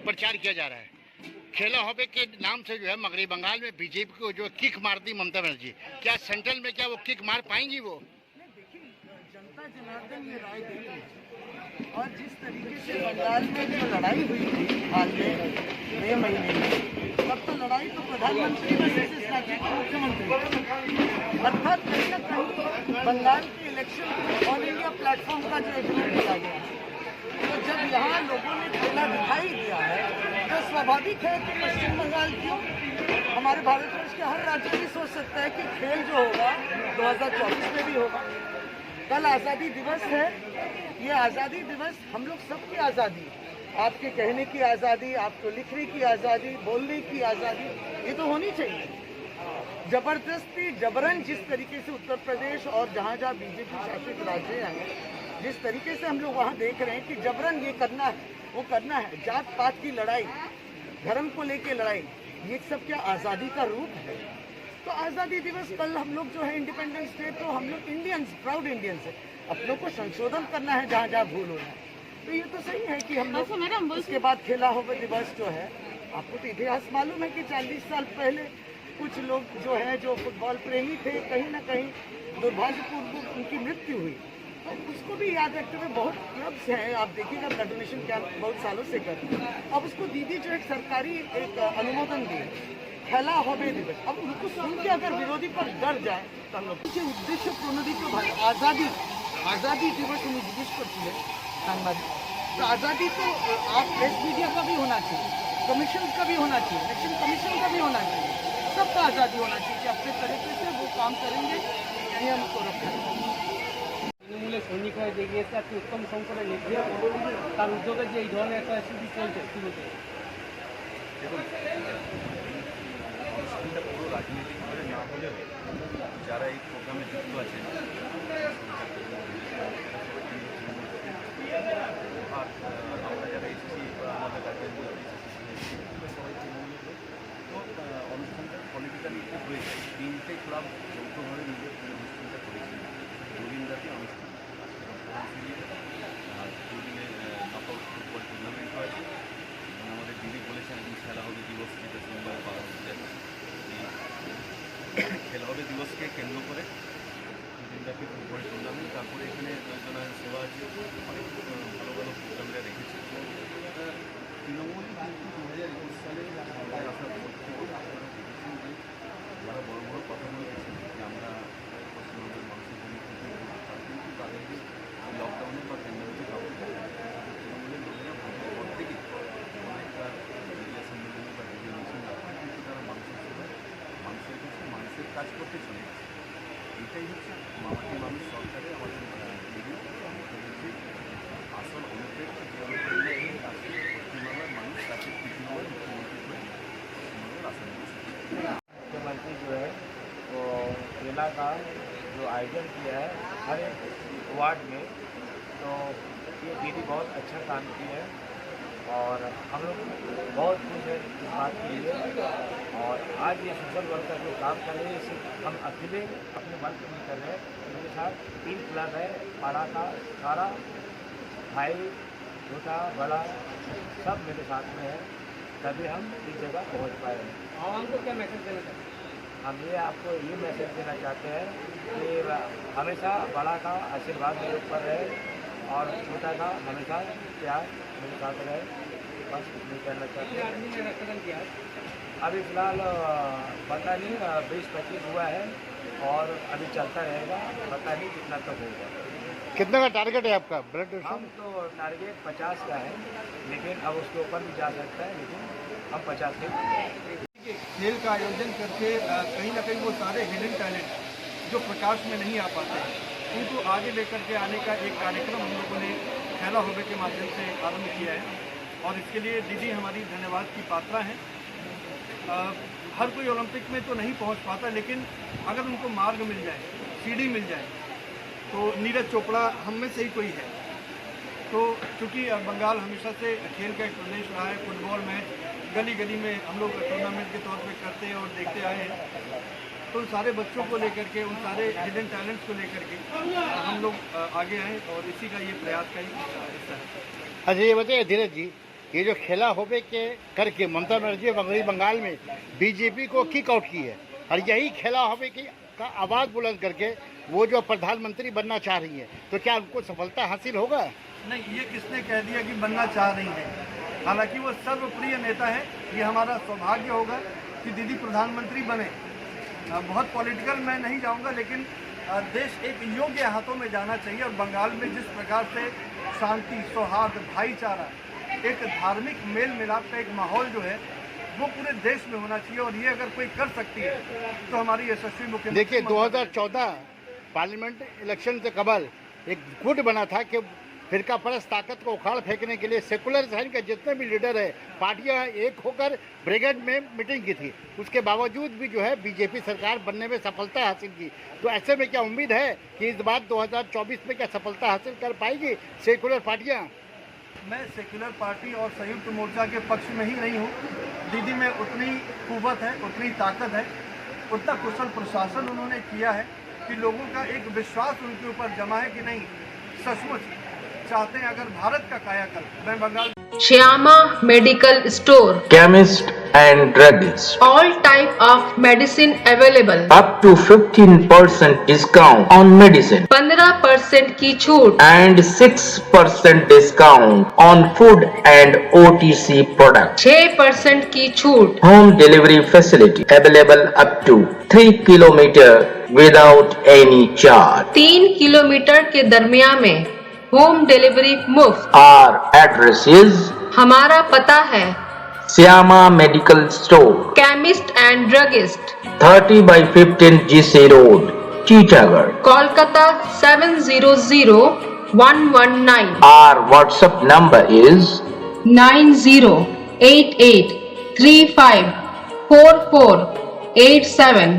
प्रचार किया जा रहा है। खेला हॉबे के नाम से जो है मगरबी बंगाल में बीजेपी को जो किक मारती ममता बनर्जी, क्या सेंट्रल में क्या वो किक मार पाएंगी? वो देखिए, जनता जनार्दन ये राय देगी। और जिस तरीके से बंगाल में जो लड़ाई हुई थी हाल में मई महीने में, तब तो लड़ाई तो प्रधानमंत्री वर्सेस इस राज्य के मुख्यमंत्री, अर्थात कहीं न कहीं बंगाल के इलेक्शन ऑल इंडिया प्लेटफॉर्म का जो इवेंट किया गया है, तो जब यहाँ लोगों ने खेला दिखाई दिया है तो स्वाभाविक है कि पश्चिम बंगाल क्यों, हमारे भारतवर्ष के हर राज्य भी सोच सकता है कि खेल जो होगा 2024 में भी होगा। कल आज़ादी दिवस है, ये आज़ादी दिवस हम लोग सबकी आज़ादी, आपके कहने की आज़ादी, आपको लिखने की आज़ादी, बोलने की आज़ादी, ये तो होनी चाहिए। जबरदस्ती जबरन जिस तरीके से उत्तर प्रदेश और जहाँ जहाँ बीजेपी शासित राज्य हैं, जिस तरीके से हम लोग वहाँ देख रहे हैं कि जबरन ये करना है, वो करना है, जात पात की लड़ाई, धर्म को लेके लड़ाई, ये सब क्या आज़ादी का रूप है? तो आज़ादी दिवस कल हम लोग जो है इंडिपेंडेंस डे, तो हम लोग इंडियंस, प्राउड इंडियंस है, अपनों को संशोधन करना है जहाँ जहाँ भूल हो रहा है। तो ये तो सही है कि हम लोग उसके बाद खेला होगा दिवस जो है, आपको तो इतिहास मालूम है कि 40 साल पहले कुछ लोग जो है जो फुटबॉल प्रेमी थे, कहीं ना कहीं दुर्भाग्यपूर्ण उनकी मृत्यु हुई, तो उसको भी याद रखते हुए बहुत क्लब्स हैं, आप देखिएगा ब्लड डोनेशन कैंप बहुत सालों से कर रहे हैं। अब उसको दीदी जो एक सरकारी एक अनुमोदन दी खेला हॉबे दिवस, अब उनको सुन के अगर विरोधी पर डर जाए तो हम लोग उद्देश्य प्रणोदित आज़ादी दिवस उद्देश्य करती है साংবাদিক, तो आज़ादी तो आप प्रेस मीडिया का भी होना चाहिए, कमीशन का भी होना चाहिए, इलेक्शन कमीशन का भी होना चाहिए, सबका आज़ादी होना चाहिए कि अपने तरीके से वो काम करेंगे, नियम को रखेंगे। তৃণমূলের সৈনিক হয়ে যে গিয়েছে একটি উত্তম শঙ্করের নেতৃত্বে তার উদ্যোগে যে এই ধরনের একটা শিবির চলছে কি বলতে দেখুন, অনুষ্ঠানটা পুরো রাজনৈতিকভাবে না হলেও যারা এই প্রোগ্রামে যুক্ত আছেন আর আমরা যারা এসেছি বা আমাদের রাজ্যের সবাই তৃণমূলের লোক, তো অনুষ্ঠানটা পলিটিক্যালি একটু হয়ে যায়। 3টে ক্লাব যৌথভাবে মিলে অনুষ্ঠানটা করেছি, দুদিন ব্যাপী অনুষ্ঠান, আর দুদিনে নকআউট ফুটবল টুর্নামেন্টও আছে। এবং আমাদের দিদি বলেছেন একদিন খেলা হবে দিবস, যেটা সোমবারে পালন হতে যাচ্ছে। এই খেলা হবে দিবসকে কেন্দ্র করে দুদিনব্যাপী ফুটবল টুর্নামেন্ট, তারপরে এখানে জনসাধারণ সেবা আছে, অনেক ভালো ভালো প্রোগ্রামরা রেখেছে। তৃণমূল কিন্তু 2021 সালে ক্ষমতায় আসার পর থেকে আপনারা দেখেছেন যে যারা বড় বড় কথা বলেছেন যে আমরা পশ্চিমবঙ্গের মানুষের জন্য তারা কিন্তু তাদেরকে লকডাউনে বা প্যান্ডেমিকে পাবো তৃণমূলের লোকেরা ভাববার পর থেকে অনেকটা মিডিয়া সম্মেলনে বা রেডিও মিশন রাখতে কিন্তু তারা মানুষের সেবায় মানুষের কাছে মানুষের কাজ করতে চলে গেছে। এটাই হচ্ছে মামাটি মানুষ সরকারের আমাদের দিদি মুখ্যমন্ত্রী আসল অনুপ্রেরণা, যে অনুপ্রেরণা আসলে পশ্চিমবাংলার মানুষ তাকে তৃতীয়বার মুখ্যমন্ত্রী করে পশ্চিমবঙ্গের আসাম मुख्यमंत्री जो है वो खेला का जो आयोजन किया है हर एक वार्ड में, तो ये दीदी बहुत अच्छा काम की है और हम लोग बहुत खुश हैं इस बात के लिए। और आज ये सोशल वर्कर जो काम कर रहे हैं सिर्फ हम अकेले अपने वर्क नहीं कर रहे हैं, मेरे साथ 3 क्लब है, पाड़ा का सारा भाई छोटा बड़ा सब मेरे साथ में है, तभी हम इस जगह पहुंच पाए हैं। आवाम को क्या मैसेज देना चाहते हैं? हम ये आपको ये मैसेज देना चाहते हैं कि हमेशा बड़ा का आशीर्वाद मेरे ऊपर रहे और छोटा का हमेशा प्यार मेरे साथ रहे, बस नहीं करना चाहते हैं। आदमी ने रक्तदान किया अभी फ़िलहाल पता नहीं 20-25 हुआ है और अभी चलता रहेगा, पता नहीं कितना तक होगा। कितना का टारगेट है आपका ब्लड डोनेशन? हम तो टारगेट 50 का है, लेकिन अब उसके ऊपर भी जा सकता है, लेकिन हम 50 के खेल का आयोजन करके कहीं ना कहीं वो सारे हिडन टैलेंट जो प्रकाश में नहीं आ पाते हैं उनको आगे लेकर के आने का एक कार्यक्रम हम लोगों ने खेला होबे के माध्यम से आरंभ किया है और इसके लिए दीदी हमारी धन्यवाद की पात्रा हैं। हर कोई ओलंपिक में तो नहीं पहुंच पाता, लेकिन अगर उनको मार्ग मिल जाए, सीढ़ी मिल जाए, तो नीरज चोपड़ा हम में से ही कोई है। तो चूँकि बंगाल हमेशा से खेल का एक प्रदेश रहा है, फुटबॉल मैच गली गली में हम लोग टूर्नामेंट के तौर पे करते हैं और देखते आए हैं, तो उन सारे बच्चों को लेकर के, उन सारे हिडन टैलेंट्स को लेकर के हम लोग आगे आए और इसी का ये प्रयास का ही हिस्सा है। अच्छा ये बताइए धीरज जी, ये जो खेला होबे के करके ममता बनर्जी मगरबी बंगाल में बीजेपी को किक आउट की है, और यही खेला होबे की का आवाज़ बुलंद करके वो जो प्रधानमंत्री बनना चाह रही है, तो क्या उनको सफलता हासिल होगा? नहीं, ये किसने कह दिया कि बनना चाह रही है? हालांकि वो सर्वप्रिय नेता है। ये हमारा सौभाग्य होगा कि दीदी प्रधानमंत्री बने। बहुत पॉलिटिकल मैं नहीं जाऊंगा, लेकिन देश एक योग्य हाथों में जाना चाहिए। और बंगाल में जिस प्रकार से शांति, सौहार्द, भाईचारा, एक धार्मिक मेल मिलाप का एक माहौल जो है वो पूरे देश में होना चाहिए, और ये अगर कोई कर सकती है तो हमारी यशस्वी मुख्यमंत्री। देखिए 2014 पार्लियामेंट इलेक्शन से कबल एक गुट बना था कि फिरका परस्त ताकत को उखाड़ फेंकने के लिए सेकुलर साइन के जितने भी लीडर है पार्टियां एक होकर ब्रिगेड में मीटिंग की थी। उसके बावजूद भी जो है बीजेपी सरकार बनने में सफलता हासिल की। तो ऐसे में क्या उम्मीद है कि इस बार 2024 में क्या सफलता हासिल कर पाएगी सेकुलर पार्टियां? मैं सेक्युलर पार्टी और संयुक्त मोर्चा के पक्ष में ही नहीं हूँ। दीदी में उतनी कुव्वत है, उतनी ताकत है, उतना कुशल प्रशासन उन्होंने किया है कि लोगों का एक विश्वास उनके ऊपर जमा है कि नहीं, सचमुच चाहते हैं अगर भारत का कायाकल्प। मैं Bengal Shyama Medical Store, chemist and druggist. all type of medicine available, Up to 15% discount on medicine 15% की छूट, and 6% discount on food and OTC products. 6% की छूट, Home delivery facility available up to 3 kilometer without any charge. 3 kilometre के दरमियान में home delivery मुफ्त। Our address is हमारा पता है Shyama Medical Store, chemist and druggist, 30 by 15 GC Road, Titagarh. Kolkata 700119, Our WhatsApp number is 9088354487।